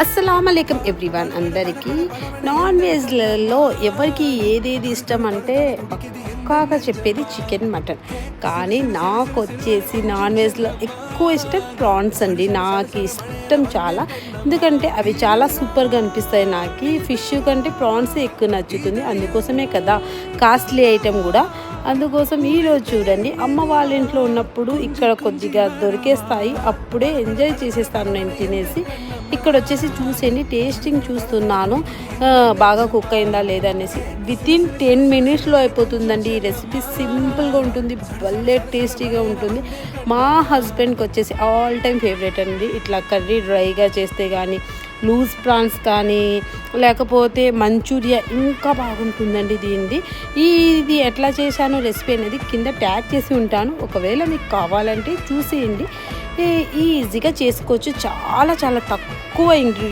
అస్సలాముఅలైకుం everyone. అందరికీ non వెజ్లలో ఎవరికి ఏదేది ఇష్టం అంటే పక్కాగా చెప్పేది చికెన్, మటన్. కానీ నాకు వచ్చేసి నాన్ వెజ్లో ఎక్కువ ఇష్టం ప్రాన్స్ అండి. నాకు ఇష్టం చాలా, ఎందుకంటే అవి చాలా సూపర్గా అనిపిస్తాయి. నాకు ఫిష్ కంటే ప్రాన్స్ ఎక్కువ నచ్చుతుంది. అందుకోసమే కదా కాస్ట్లీ ఐటెం కూడా. అందుకోసం ఈరోజు చూడండి, అమ్మ వాళ్ళ ఇంట్లో ఉన్నప్పుడు ఇక్కడ కొద్దిగా దొరికేస్తాయి, అప్పుడే ఎంజాయ్ చేసేస్తాను నేను తినేసి. ఇక్కడ వచ్చేసి చూసేయండి, టేస్టింగ్ చూస్తున్నాను బాగా కుక్ అయిందా లేదా అనేసి. వితిన్ 10 minutesలో అయిపోతుందండి. ఈ రెసిపీ సింపుల్గా ఉంటుంది, భలే టేస్టీగా ఉంటుంది. మా హస్బెండ్కి వచ్చేసి ఆల్ టైమ్ ఫేవరెట్ అండి. ఇట్లా కర్రీ డ్రైగా చేస్తే కానీ, లూజ్ ప్రాన్స్ కానీ, లేకపోతే మంచూరియా ఇంకా బాగుంటుందండి దీనిది. ఇది ఎట్లా చేశాను రెసిపీ అనేది కింద ట్యాగ్ చేసి ఉంటాను, ఒకవేళ మీకు కావాలంటే చూసేయండి. ఈజీగా చేసుకోవచ్చు, చాలా చాలా తక్కువ ఇంగ్రీడియంట్స్.